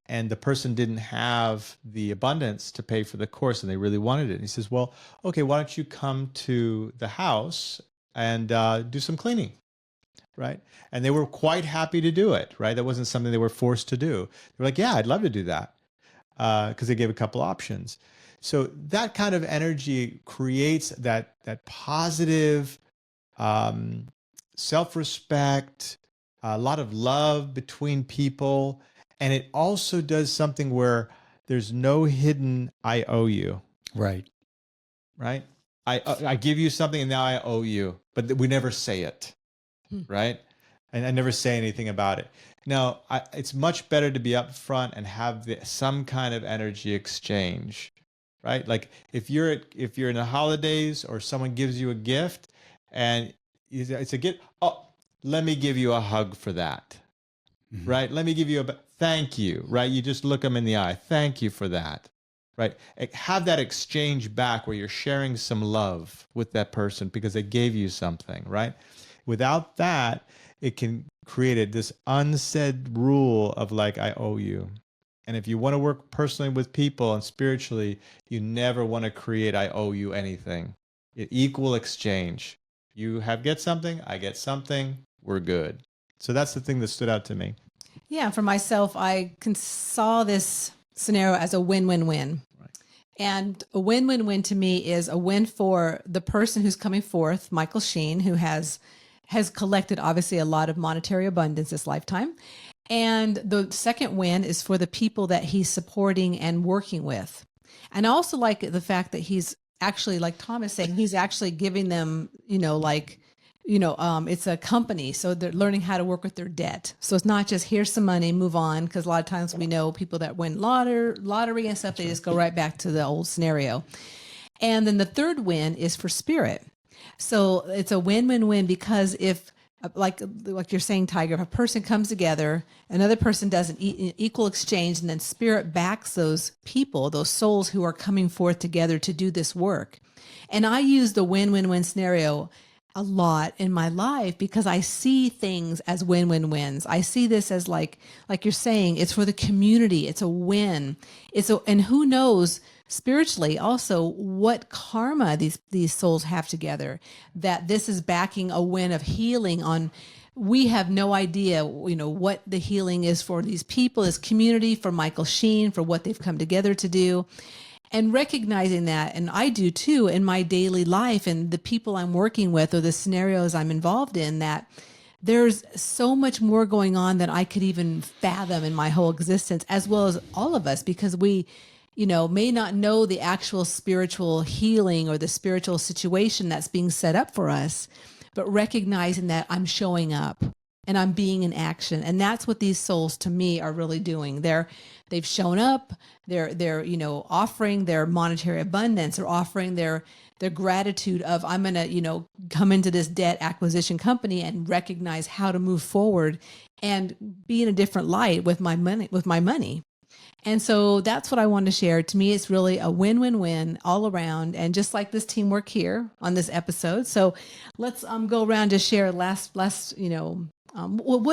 and the person didn't have the abundance to pay for the course and they really wanted it. And he says, well, okay, why don't you come to the house and do some cleaning? Right. And they were quite happy to do it. Right. That wasn't something they were forced to do. They were like, yeah, I'd love to do that. Because they gave a couple options. So that kind of energy creates that positive self-respect, a lot of love between people. And it also does something where there's no hidden I owe you. Right. Right. I give you something and now I owe you, but we never say it. Right. And I never say anything about it. Now, it's much better to be upfront and have some kind of energy exchange, right? Like if you're in the holidays or someone gives you a gift and it's a gift, oh, let me give you a hug for that, right? Let me give you thank you, right? You just look them in the eye. Thank you for that, right? Have that exchange back where you're sharing some love with that person because they gave you something, right? Without that, it can create this unsaid rule of like, I owe you. And if you want to work personally with people and spiritually, you never want to create, I owe you anything. Equal exchange. You get something, I get something, we're good. So that's the thing that stood out to me. Yeah, for myself, I saw this scenario as a win-win-win. Right. And a win-win-win to me is a win for the person who's coming forth, Michael Sheen, who has collected obviously a lot of monetary abundance this lifetime. And the second win is for the people that he's supporting and working with. And I also like the fact that he's actually, like Tom is saying, he's actually giving them, it's a company. So they're learning how to work with their debt. So it's not just here's some money, move on. Because a lot of times we know people that win lottery and stuff, they just go right back to the old scenario. And then the third win is for spirit. So it's a win-win-win because if, like you're saying, Tiger, if a person comes together, another person does an equal exchange, and then spirit backs those people, those souls who are coming forth together to do this work. And I use the win-win-win scenario a lot in my life because I see things as win-win-wins. I see this as like you're saying, it's for the community. It's a win. And who knows spiritually also what karma these souls have together, that this is backing a win of healing on. We have no idea, what the healing is for these people, this community, for Michael Sheen, for what they've come together to do. And recognizing that, and I do too in my daily life and the people I'm working with or the scenarios I'm involved in, that there's so much more going on than I could even fathom in my whole existence, as well as all of us, because we, may not know the actual spiritual healing or the spiritual situation that's being set up for us, but recognizing that I'm showing up and I'm being in action. And that's what these souls to me are really doing. They've shown up, they're offering their monetary abundance, or offering their gratitude of, I'm going to, come into this debt acquisition company and recognize how to move forward and be in a different light with my money. And so that's what I wanted to share. To me, it's really a win-win-win all around. And just like this teamwork here on this episode. So let's go around to share last, what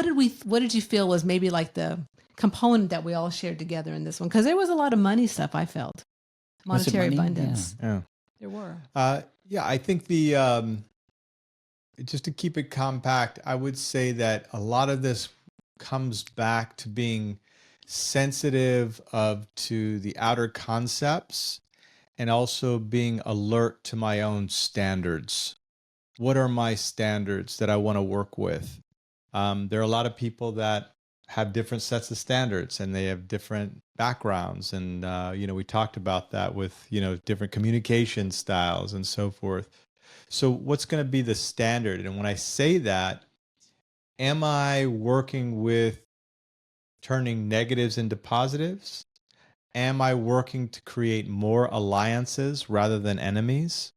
did you feel was maybe like the component that we all shared together in this one, because there was a lot of money stuff. I felt Was it monetary money? abundance. Yeah. There were. Yeah, I think just to keep it compact, I would say that a lot of this comes back to being sensitive to the outer concepts and also being alert to my own standards. What are my standards that I want to work with? There are a lot of people that have different sets of standards and they have different backgrounds. And, we talked about that with, different communication styles and so forth. So what's going to be the standard? And when I say that, am I working with turning negatives into positives? Am I working to create more alliances rather than enemies?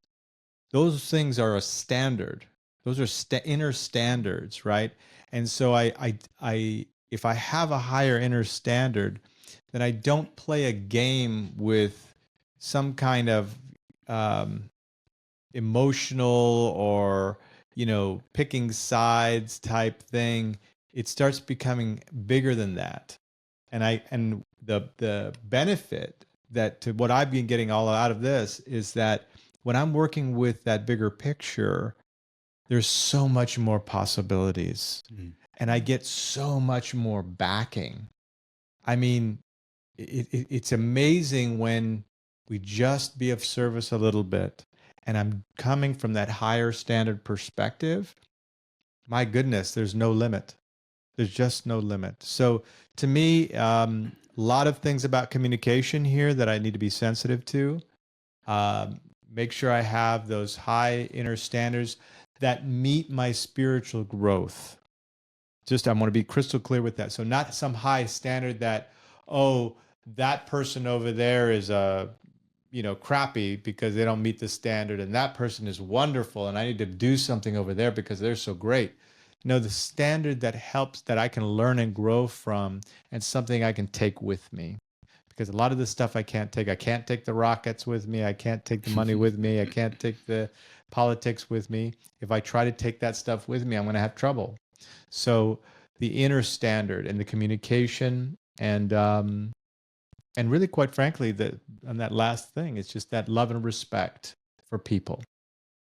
Those things are a standard. Those are inner standards, right? And so if I have a higher inner standard, then I don't play a game with some kind of emotional or picking sides type thing. It starts becoming bigger than that. And the benefit that to what I've been getting all out of this is that when I'm working with that bigger picture, there's so much more possibilities. And I get so much more backing. I mean, it's amazing when we just be of service a little bit. And I'm coming from that higher standard perspective. My goodness, there's no limit. There's just no limit. So to me, a lot of things about communication here that I need to be sensitive to. Make sure I have those high inner standards that meet my spiritual growth. I want to be crystal clear with that. So not some high standard that, oh, that person over there is crappy because they don't meet the standard, and that person is wonderful and I need to do something over there because they're so great. No, the standard that helps, that I can learn and grow from, and something I can take with me. Because a lot of the stuff I can't take. I can't take the rockets with me. I can't take the money with me. I can't take the politics with me. If I try to take that stuff with me, I'm going to have trouble. So the inner standard and the communication and really, quite frankly, on that last thing, it's just that love and respect for people.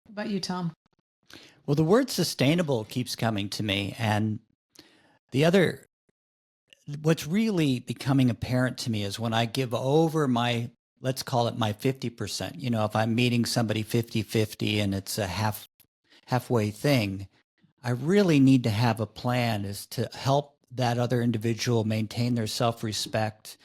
What about you, Tom? Well, the word sustainable keeps coming to me. And what's really becoming apparent to me is when I give over let's call it my 50%, if I'm meeting somebody 50-50 and it's a halfway thing, I really need to have a plan is to help that other individual maintain their self-respect.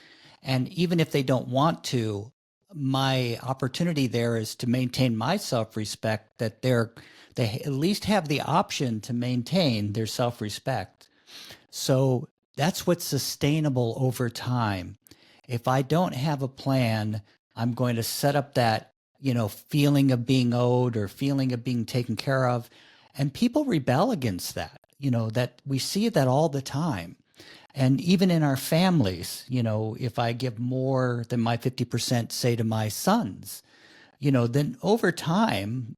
And even if they don't want to, my opportunity there is to maintain my self-respect, that they at least have the option to maintain their self-respect. So that's what's sustainable over time. If I don't have a plan, I'm going to set up that, feeling of being owed or feeling of being taken care of. And people rebel against that, that we see that all the time. And even in our families, if I give more than my 50%, say to my sons, then over time,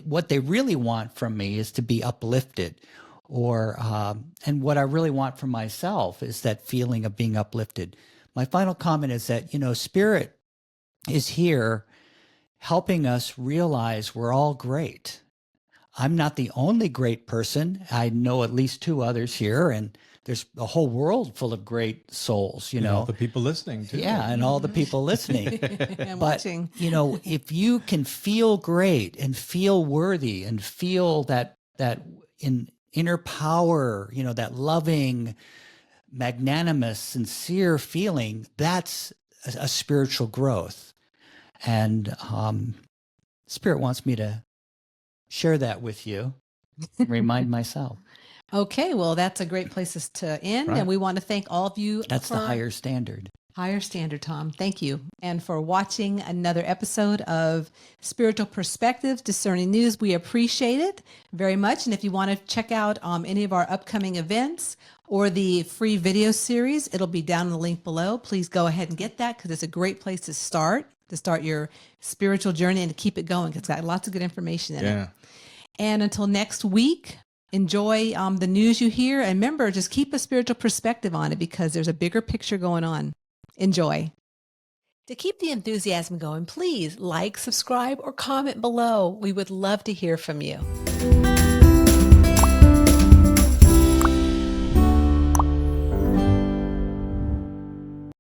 what they really want from me is to be uplifted. And what I really want from myself is that feeling of being uplifted. My final comment is that, Spirit is here helping us realize we're all great. I'm not the only great person. I know at least two others here, and there's a whole world full of great souls, And all the people listening too. Yeah, and all the people listening. And But, watching. if you can feel great and feel worthy and feel that inner power, that loving, magnanimous, sincere feeling, that's a spiritual growth. And Spirit wants me to share that with you, remind myself. Okay, well, that's a great place to end. Right. And we want to thank all of you. That's the higher standard. Higher standard, Tom. Thank you. And for watching another episode of Spiritual Perspectives, Discerning News. We appreciate it very much. And if you want to check out any of our upcoming events or the free video series, it'll be down in the link below. Please go ahead and get that because it's a great place to start your spiritual journey and to keep it going because it's got lots of good information in it. And until next week, Enjoy the news you hear. And remember, just keep a spiritual perspective on it because there's a bigger picture going on. Enjoy. To keep the enthusiasm going, please like, subscribe, or comment below. We would love to hear from you.